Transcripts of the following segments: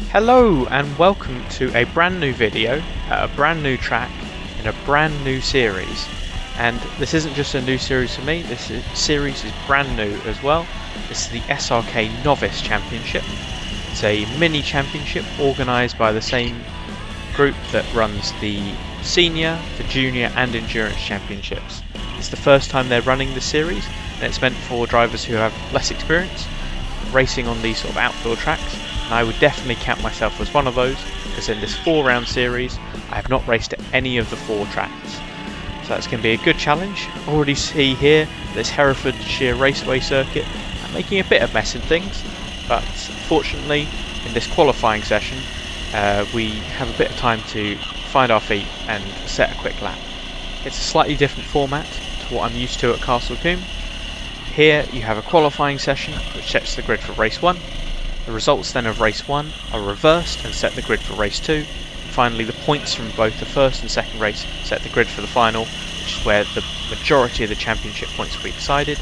Hello and welcome to a brand new video at a brand new track in a brand new series. And this isn't just a new series for me, series is brand new as well. This is the SRK Novice Championship. It's a mini championship organised by the same group that runs the senior, the junior and endurance championships. It's the first time they're running this series, and it's meant for drivers who have less experience racing on these sort of outdoor tracks. And I would definitely count myself as one of those, because in this 4-round series I have not raced at any of the 4 tracks. So that's going to be a good challenge. Already see here this Herefordshire Raceway circuit. I'm making a bit of mess in things, but fortunately in this qualifying session we have a bit of time to find our feet and set a quick lap. It's a slightly different format to what I'm used to at Castle Combe. Here you have a qualifying session which sets the grid for race 1. The results then of race 1 are reversed and set the grid for race 2. And finally the points from both the first and second race set the grid for the final, which is where the majority of the championship points will be decided.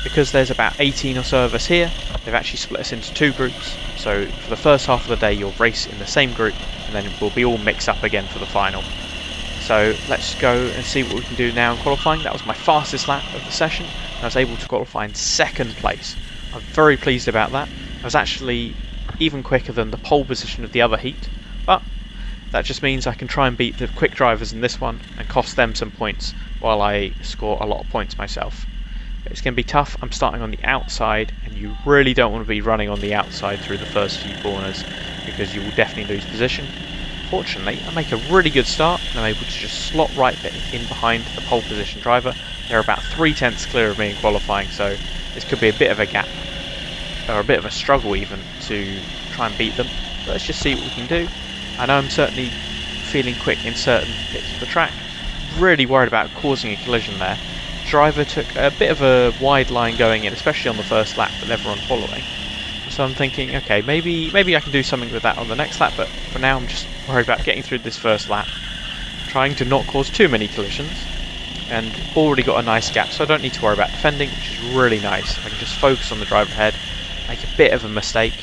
Because there's about 18 or so of us here, they've actually split us into 2 groups. So for the first half of the day you'll race in the same group, and then we'll be all mixed up again for the final. So let's go and see what we can do now in qualifying. That was my fastest lap of the session, and I was able to qualify in 2nd place. I'm very pleased about that. I was actually even quicker than the pole position of the other heat, but that just means I can try and beat the quick drivers in this one and cost them some points while I score a lot of points myself. But it's going to be tough. I'm starting on the outside, and you really don't want to be running on the outside through the first few corners because you will definitely lose position. Fortunately, I make a really good start and I'm able to just slot right in behind the pole position driver. They're about 3/10 clear of me in qualifying, so this could be a bit of a gap, or a bit of a struggle even, to try and beat them. But let's just see what we can do. I know I'm certainly feeling quick in certain bits of the track. Really worried about causing a collision there. Driver took a bit of a wide line going in, especially on the first lap with everyone following. So I'm thinking, okay, maybe I can do something with that on the next lap, but for now I'm just worried about getting through this first lap, trying to not cause too many collisions, and already got a nice gap, so I don't need to worry about defending, which is really nice. I can just focus on the driver ahead, make a bit of a mistake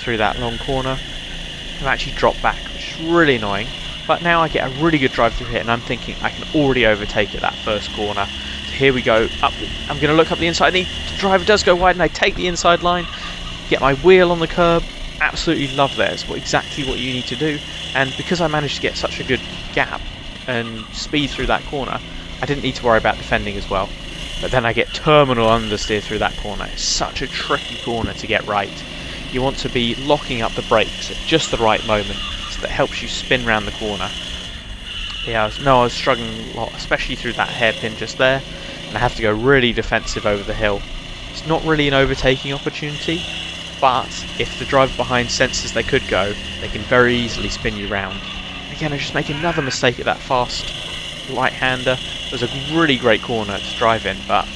through that long corner, and actually drop back, which is really annoying. But now I get a really good drive through here, and I'm thinking I can already overtake at that first corner. So here we go, I'm going to look up the inside, and the driver does go wide, and I take the inside line, get my wheel on the curb. Absolutely love that. It's exactly what you need to do. And because I managed to get such a good gap and speed through that corner, I didn't need to worry about defending as well. But then I get terminal understeer through that corner. It's such a tricky corner to get right. You want to be locking up the brakes at just the right moment, so that helps you spin round the corner. Yeah, I was struggling a lot, especially through that hairpin just there, and I have to go really defensive over the hill. It's not really an overtaking opportunity, but if the driver behind senses they could go, they can very easily spin you round. Again, I just make another mistake at that fast right-hander. It was a really great corner to drive in, but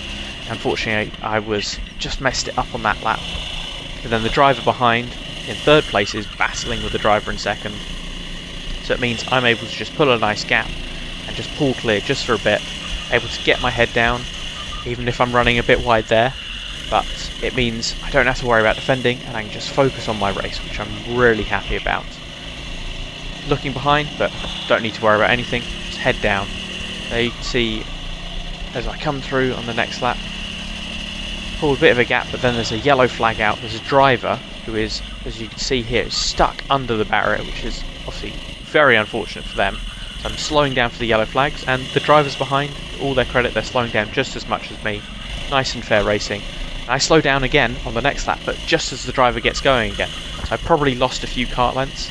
unfortunately I was just messed it up on that lap. And then the driver behind in 3rd place is battling with the driver in 2nd. So it means I'm able to just pull a nice gap and just pull clear just for a bit, able to get my head down, even if I'm running a bit wide there. But it means I don't have to worry about defending, and I can just focus on my race, which I'm really happy about. Looking behind, but don't need to worry about anything, just head down. There you can see as I come through on the next lap, pull a bit of a gap, but then there's a yellow flag out. There's a driver who is, as you can see here, stuck under the barrier, which is obviously very unfortunate for them. So I'm slowing down for the yellow flags, and the drivers behind, all their credit, they're slowing down just as much as me. Nice and fair racing. I slow down again on the next lap, but just as the driver gets going again. So I probably lost a few kart lengths.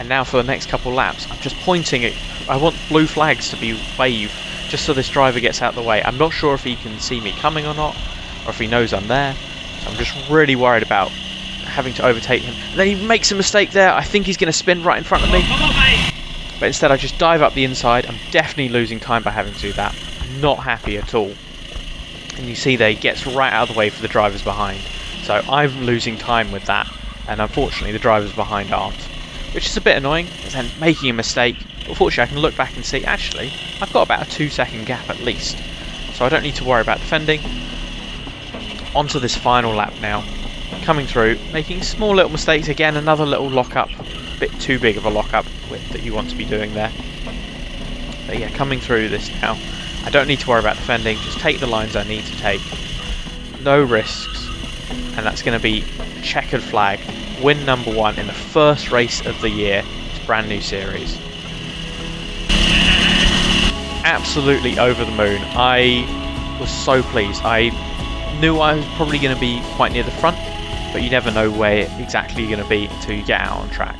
And now for the next couple laps, I'm just pointing at... I want blue flags to be waved, just so this driver gets out of the way. I'm not sure if he can see me coming or not, or if he knows I'm there. So I'm just really worried about having to overtake him. And then he makes a mistake there. I think he's going to spin right in front of me. Come on, mate. But instead I just dive up the inside. I'm definitely losing time by having to do that. I'm not happy at all. And you see there, he gets right out of the way for the drivers behind. So I'm losing time with that, and unfortunately the drivers behind aren't. Which is a bit annoying, but then making a mistake. But fortunately I can look back and see, actually, I've got about a 2-second gap at least. So I don't need to worry about defending. Onto this final lap now. coming through, making small little mistakes. Again, another little lock-up, a bit too big of a lock-up that you want to be doing there. But yeah, coming through this now, I don't need to worry about defending, just take the lines I need to take. No risks, and that's going to be checkered flag, win number 1 in the first race of the year. It's brand new series. Absolutely over the moon. I was so pleased. I knew I was probably going to be quite near the front, but you never know where exactly you're going to be until you get out on track.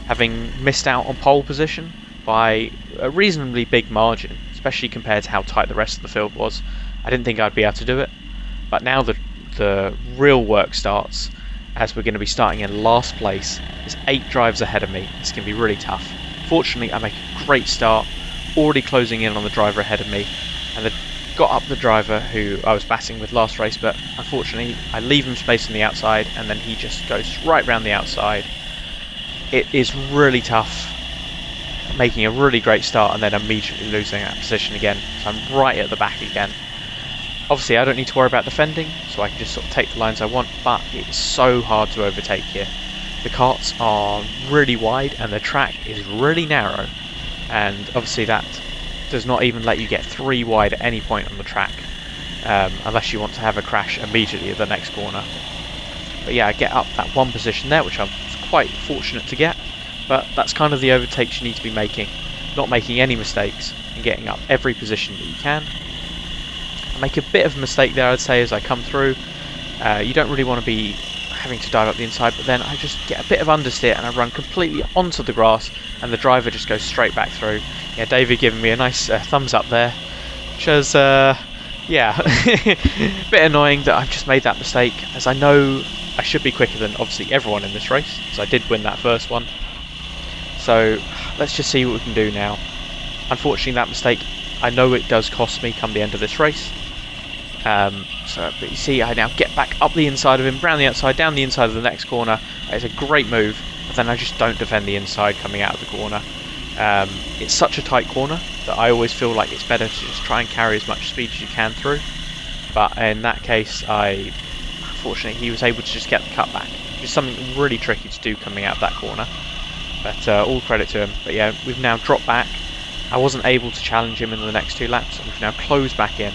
Having missed out on pole position by a reasonably big margin, especially compared to how tight the rest of the field was, I didn't think I'd be able to do it. But now the real work starts, as we're going to be starting in last place. There's 8 drives ahead of me. It's going to be really tough. Fortunately, I make a great start, already closing in on the driver ahead of me, and got up the driver who I was battling with last race, but unfortunately I leave him space on the outside and then he just goes right round the outside. It is really tough making a really great start and then immediately losing that position again, so I'm right at the back again. Obviously I don't need to worry about defending, so I can just sort of take the lines I want, but it's so hard to overtake here. The karts are really wide and the track is really narrow, and obviously that does not even let you get 3 wide at any point on the track, unless you want to have a crash immediately at the next corner. But yeah, I get up that 1 position there, which I'm quite fortunate to get, but that's kind of the overtakes you need to be making, not making any mistakes and getting up every position that you can. I make a bit of a mistake there, I'd say, as I come through. You don't really want to be having to dive up the inside, but then I just get a bit of understeer and I run completely onto the grass and the driver just goes straight back through. Yeah, David giving me a nice thumbs up there, which is, yeah, a bit annoying that I've just made that mistake, as I know I should be quicker than obviously everyone in this race, because I did win that first one. So let's just see what we can do now. Unfortunately, that mistake, I know it does cost me come the end of this race. But you see, I now get back up the inside of him, round the outside, down the inside of the next corner. It's a great move, but then I just don't defend the inside coming out of the corner. It's such a tight corner that I always feel like it's better to just try and carry as much speed as you can through. But in that case, unfortunately, he was able to just get the cut back, which is something really tricky to do coming out of that corner. But all credit to him. But yeah, we've now dropped back. I wasn't able to challenge him in the next 2 laps, and we've now closed back in.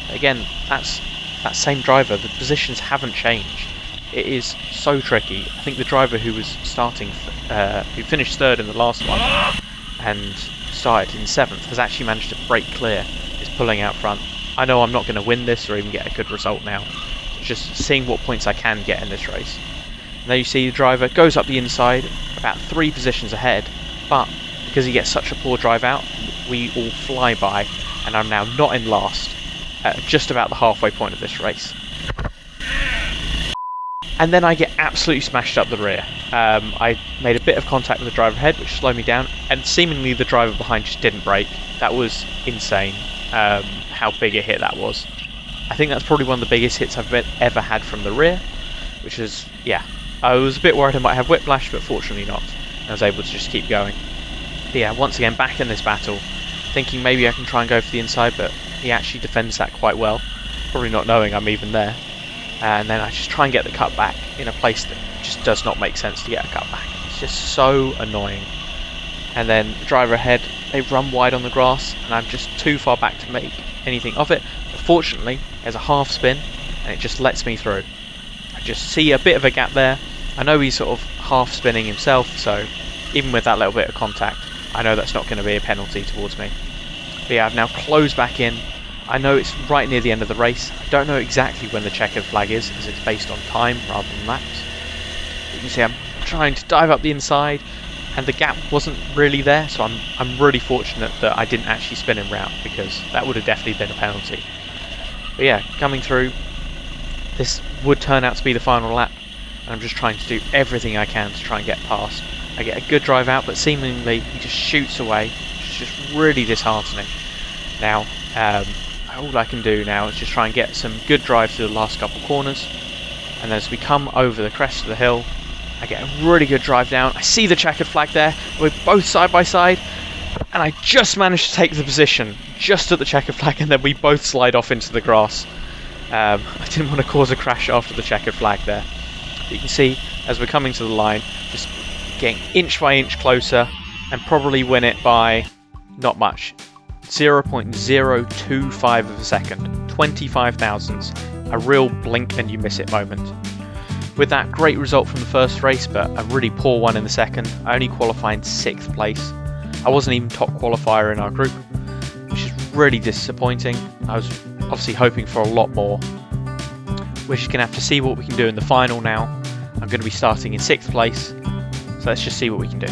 Again, that's that same driver. The positions haven't changed. It is so tricky. I think the driver who was starting, who finished 3rd in the last one and started in 7th, has actually managed to break clear. Is pulling out front. I know I'm not going to win this or even get a good result now. Just seeing what points I can get in this race. And there you see the driver goes up the inside, about 3 positions ahead, but because he gets such a poor drive out, we all fly by, and I'm now not in last at just about the halfway point of this race. And then I get absolutely smashed up the rear. I made a bit of contact with the driver ahead, which slowed me down, and seemingly the driver behind just didn't brake. That was insane, how big a hit that was. I think that's probably one of the biggest hits I've ever had from the rear, which is, yeah, I was a bit worried I might have whiplash, but fortunately not. I was able to just keep going. But yeah, once again back in this battle, thinking maybe I can try and go for the inside, but he actually defends that quite well, probably not knowing I'm even there. And then I just try and get the cut back in a place that just does not make sense to get a cut back. It's just so annoying. And then the driver ahead, they run wide on the grass, and I'm just too far back to make anything of it. But fortunately, there's a half spin, and it just lets me through. I just see a bit of a gap there. I know he's sort of half spinning himself, so even with that little bit of contact, I know that's not going to be a penalty towards me. But yeah, I've now closed back in. I know it's right near the end of the race. I don't know exactly when the checkered flag is, as it's based on time rather than laps. But you can see I'm trying to dive up the inside, and the gap wasn't really there, so I'm really fortunate that I didn't actually spin him round, because that would have definitely been a penalty. But yeah, coming through, this would turn out to be the final lap, and I'm just trying to do everything I can to try and get past. I get a good drive out, but seemingly he just shoots away, which is just really disheartening. Now, all I can do now is just try and get some good drive through the last couple corners, and as we come over the crest of the hill, I get a really good drive down. I see the checkered flag there, we're both side by side, and I just managed to take the position just at the checkered flag, and then we both slide off into the grass. I didn't want to cause a crash after the checkered flag there. But you can see as we're coming to the line, just getting inch by inch closer, and probably win it by not much. 0.025 of a second, 25 thousandths, a real blink and you miss it moment. With that great result from the first race, but a really poor one in the second, I only qualified in 6th place. I wasn't even top qualifier in our group, which is really disappointing. I was obviously hoping for a lot more. We're just going to have to see what we can do in the final now. I'm going to be starting in 6th place, so let's just see what we can do.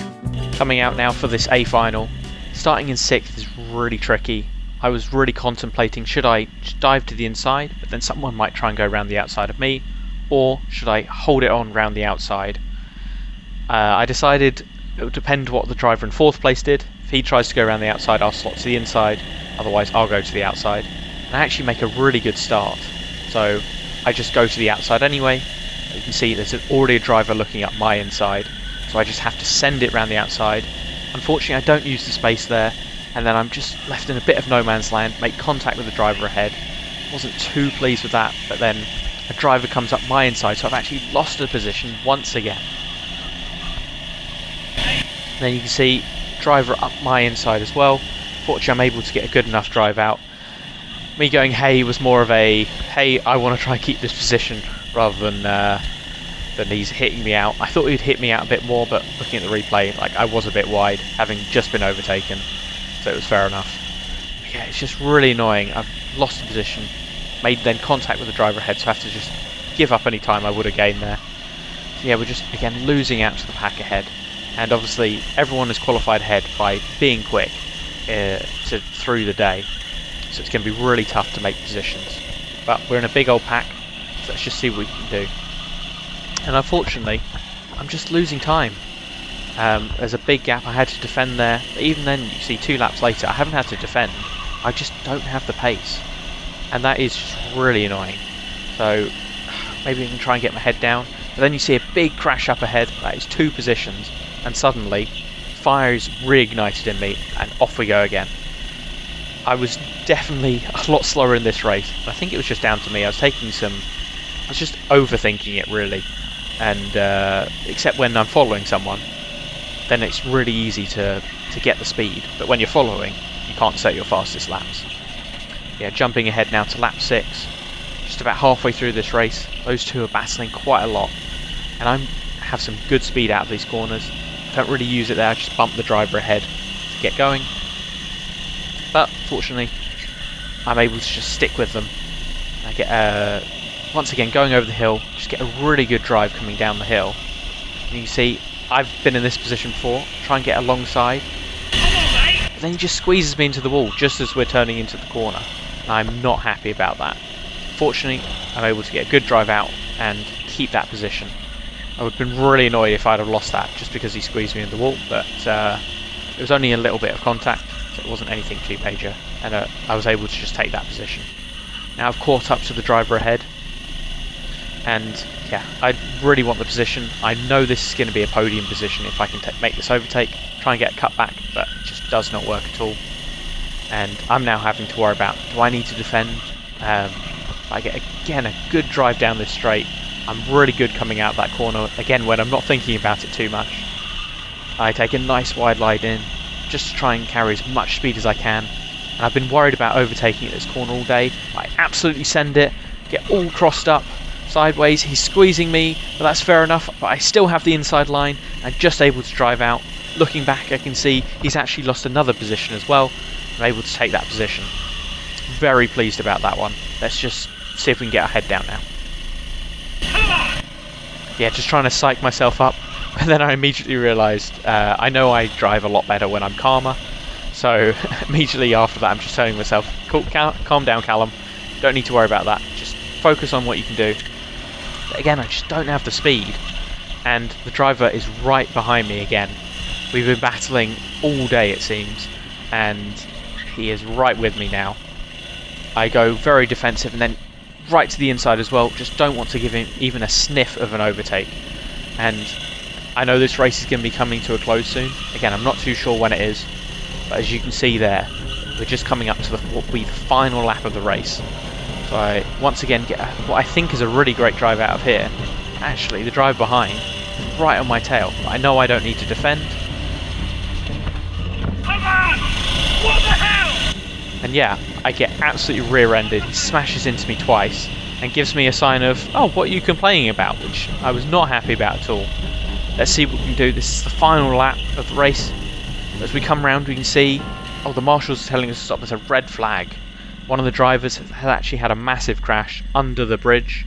Coming out now for this A final. Starting in 6th is really tricky. I was really contemplating, should I just dive to the inside, but then someone might try and go around the outside of me, or should I hold it on round the outside? I decided it would depend what the driver in 4th place did. If he tries to go around the outside, I'll slot to the inside, otherwise I'll go to the outside. And I actually make a really good start, so I just go to the outside anyway. You can see there's already a driver looking up my inside, so I just have to send it round the outside. Unfortunately, I don't use the space there, and then I'm just left in a bit of no man's land, make contact with the driver ahead. Wasn't too pleased with that, but then a driver comes up my inside, so I've actually lost a position once again. And then you can see driver up my inside as well. Fortunately, I'm able to get a good enough drive out. Me going hey was more of a hey, I want to try and keep this position, rather than he's hitting me out. I thought he'd hit me out a bit more, but looking at the replay, like, I was a bit wide, having just been overtaken, so it was fair enough. But yeah, it's just really annoying. I've lost the position, made then contact with the driver ahead, so I have to just give up any time I would have gained there. So yeah, we're just again losing out to the pack ahead, and obviously everyone is qualified ahead by being quick through the day, so it's going to be really tough to make positions. But we're in a big old pack, so let's just see what we can do. And unfortunately, I'm just losing time. There's a big gap. I had to defend there. But even then, you see 2 laps later, I haven't had to defend. I just don't have the pace. And that is just really annoying. So maybe I can try and get my head down. But then you see a big crash up ahead. That is 2 positions. And suddenly, fire is reignited in me. And off we go again. I was definitely a lot slower in this race. I think it was just down to me. I was just overthinking it, really. And except when I'm following someone, then it's really easy to get the speed, but when you're following, you can't set your fastest laps. Yeah, jumping ahead now to lap 6, just about halfway through this race. Those two are battling quite a lot, and I have some good speed out of these corners. Don't really use it there, I just bump the driver ahead to get going, but fortunately I'm able to just stick with them. I get once again going over the hill, just get a really good drive coming down the hill. And you can see I've been in this position before, try and get alongside, but then he just squeezes me into the wall just as we're turning into the corner. And I'm not happy about that. Fortunately, I'm able to get a good drive out and keep that position. I would have been really annoyed if I'd have lost that just because he squeezed me in the wall, but it was only a little bit of contact, so it wasn't anything too major, and I was able to just take that position. Now I've caught up to the driver ahead, and yeah, I really want the position. I know this is going to be a podium position if I can make this overtake, try and get a cut back, but it just does not work at all. And I'm now having to worry about, do I need to defend? I get again a good drive down this straight. I'm really good coming out that corner again when I'm not thinking about it too much. I take a nice wide line in just to try and carry as much speed as I can. And I've been worried about overtaking at this corner all day. I absolutely send it, get all crossed up sideways. He's squeezing me, but that's fair enough. But I still have the inside line and just able to drive out. Looking back, I can see he's actually lost another position as well. I'm able to take that position. Very pleased about that one. Let's just see if we can get our head down now. Yeah, just trying to psych myself up. And then I immediately realised I know I drive a lot better when I'm calmer. So immediately after that, I'm just telling myself, cool, calm down, Callum. Don't need to worry about that. Just focus on what you can do. But again, I just don't have the speed. And the driver is right behind me again. We've been battling all day, it seems. And he is right with me now. I go very defensive and then right to the inside as well. Just don't want to give him even a sniff of an overtake. And I know this race is going to be coming to a close soon. Again, I'm not too sure when it is. But as you can see there, we're just coming up to what will be the final lap of the race. So I once again get what I think is a really great drive out of here. actually the driver behind is right on my tail. I know I don't need to defend. Come on! What the hell? And yeah, I get absolutely rear-ended. He smashes into me twice and gives me a sign of, oh, what are you complaining about? Which I was not happy about at all. Let's see what we can do. This is the final lap of the race. As we come round, we can see, oh, the marshal's telling us to stop. There's a red flag. One of the drivers had actually had a massive crash under the bridge.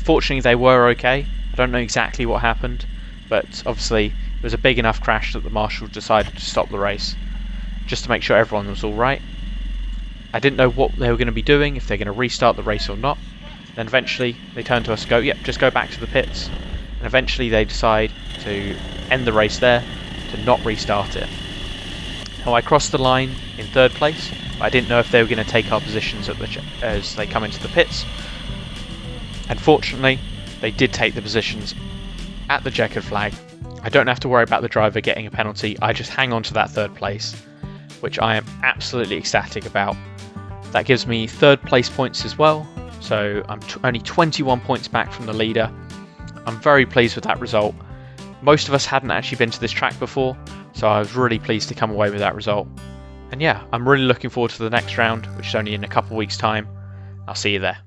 Fortunately, they were okay. I don't know exactly what happened, but obviously it was a big enough crash that the marshal decided to stop the race, just to make sure everyone was all right. I didn't know what they were going to be doing, if they're going to restart the race or not. Then eventually they turned to us and go, yep, just go back to the pits. And eventually they decide to end the race there, to not restart it. Now I crossed the line in 3rd place, but I didn't know if they were going to take our positions as they come into the pits. And fortunately, they did take the positions at the checkered flag. I don't have to worry about the driver getting a penalty. I just hang on to that 3rd place, which I am absolutely ecstatic about. That gives me 3rd place points as well, so I'm only 21 points back from the leader. I'm very pleased with that result. Most of us hadn't actually been to this track before, so I was really pleased to come away with that result. And yeah, I'm really looking forward to the next round, which is only in a couple of weeks' time. I'll see you there.